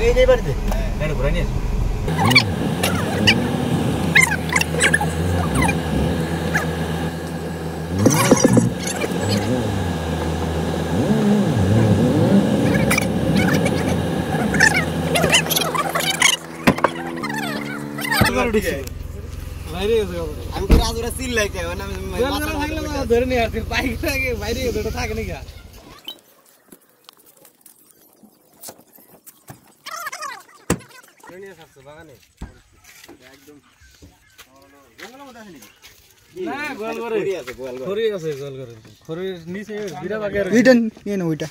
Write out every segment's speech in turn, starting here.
এই যে বাড়িতে গাড়ি ঘুরে নিয়ে বাইরে গেছে আমি তো রাজুরা চিল লাগে মানে ধরে নিয়ে আসছি বাইক থাকে বাইরে গেছে ওটা থাকে নাকি বাগানে একদম জঙ্গলের মধ্যে আছে নাকি না গোয়াল ঘরে আছে গোয়াল ঘর খড়ি আছে গোয়াল ঘরে খড়ির নিচে বিরা বাগের ওইটা নিয়ে না ওইটা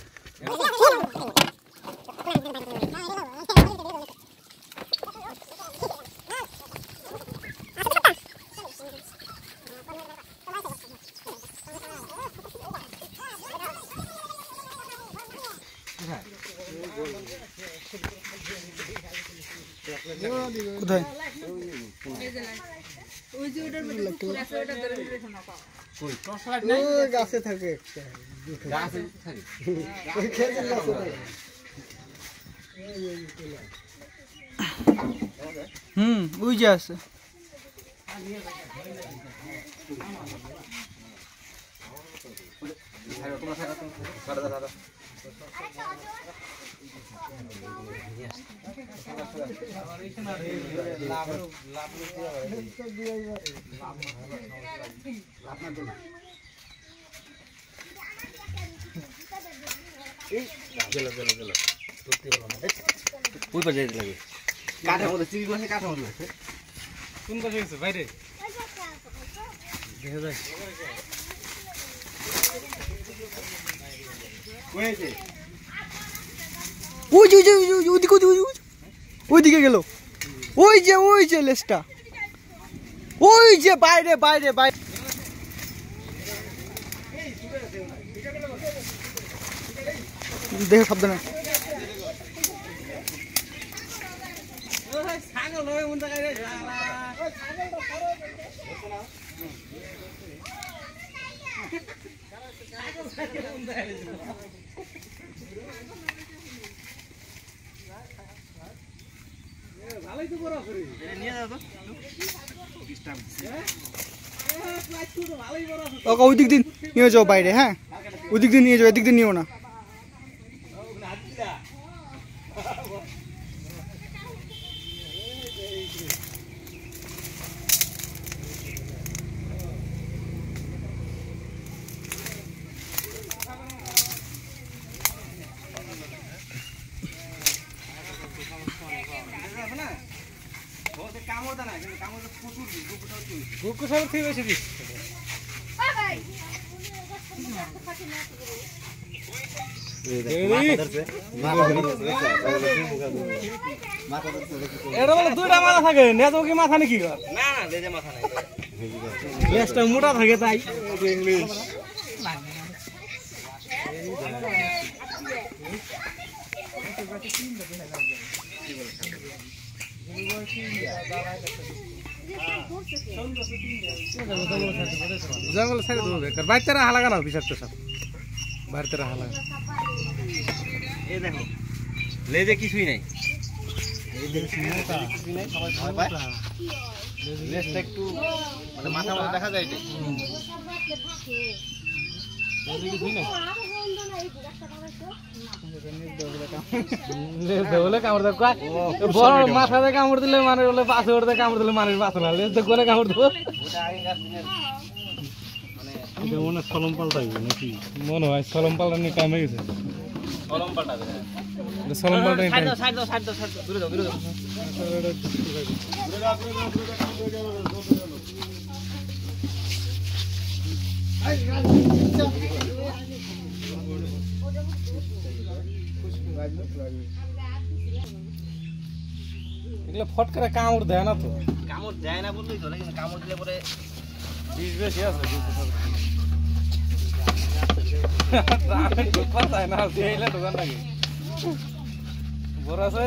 কোথায় ওই যে ওটার মধ্যে ফুল আছে ওটা ধরে ধরে শোনা পাও কই টর্চলাইট নাই ওই গাছে থাকে একটা গাছে থাকে ওই খেজুর গাছে থাকে ওই যে আছে ওই পাশে যেতে লাগে কাঠের মধ্যে চিল বসে কাঠের মধ্যে আছে কোন পাশে গেছে বাইরে দেখা যায় কইছে ওই যে ওইদিকে ওইদিকে গেল ওই যে লেসটা ওই যে বাইরে বাইরে বাইরে দেখে শব্দ না ছাগল নয় মন জায়গায় রে ভালোই তো বড় করে নিয়ে যাও তো ভালোই বড় ওকে ওই দিক দিন নিয়ে যাও বাইরে হ্যাঁ ওই দিক দিন নিয়ে যাও এদিক দিন নিও না কামড়টা না কিন্তু কামড়টা প্রচুর গুকু সব ঠিক আছে দিস এটা বলে দুইটা মাথা থাকে নেজো কি মাথা নাকি না না লেজে মাথা নাই লেজটা মোটা থাকে তাই ইংলিশ জঙ্গল ছেড়ে দেবো বেকার বাইরে হালা গানা বিষাক্ত সব বাইরে হালা এই দেখো লেজে কিছুই নাই লেজটা একটু মানে মাথা মতো দেখা যায় কামড় বড় মাথাতে কামড় দিলে মানে বলে পাশে ওঠতে কামড় দিলে মানুষ বাঁচে না লেজ তো কোনে কামড় দেবো মনে হয় সলম পাল্টাইবে নাকি মনে হয় সলম পাল্টানি কাম হয়ে গেছে কলম পাল্টাবে সলম পাল্টানি সাইড দাও দূরে যাও এগুলো ফট করে কামড় দেয় না তো কামড় দেয় না বললেই চলে কিন্তু কামড় দিলে পরে বিষ বেশি আছে ঢুকবার চায় না দিলে ঢুকান নাকি বড় আছে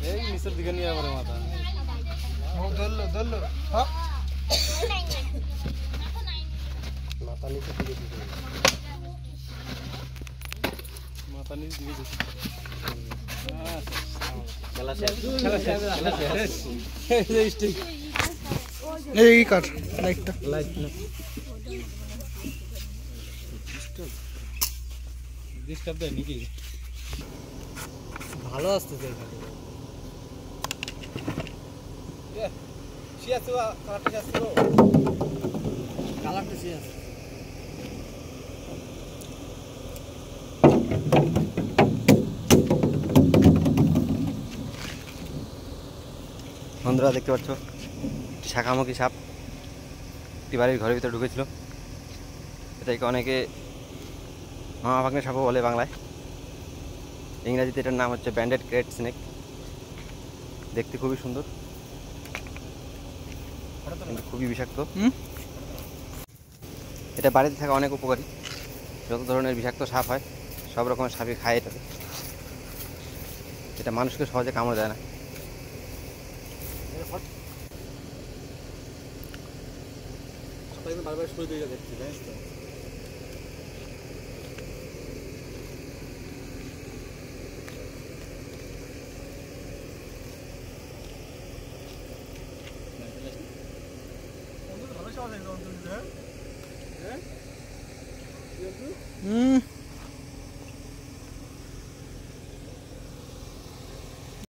এই নিচের দিকে নিয়ে পরে মাথা ধরলো মাথা নিচে দিকে মাথা নিচে দিকে খেলা শেষ এই স্টিক এই কাট লাইটটা লাইট না ডিস্টার্ব দেয় নাকি ভালো আসতেছে এখানে শিয়াসু কালারটা শিয়াসু কালারটা শিয়াসু বন্ধুরা দেখতে পাচ্ছ শাখামুখী সাপ একটি বাড়ির ঘরের ভিতরে ঢুকেছিল। এটাকে অনেকে মামাভাগ্নে সাপও বলে বাংলায়, ইংরাজিতে এটার নাম হচ্ছে ব্যান্ডেড ক্রেট স্নেক। দেখতে খুবই সুন্দর কিন্তু খুবই বিষাক্ত। এটা বাড়িতে থাকা অনেক উপকারী, যত ধরনের বিষাক্ত সাপ হয় সব রকমের সাপই খায় এটাকে। এটা মানুষকে সহজে কামড় দেয় না। বারবার শুয়ে দিয়ে যাচ্ছে জানিস তো হুম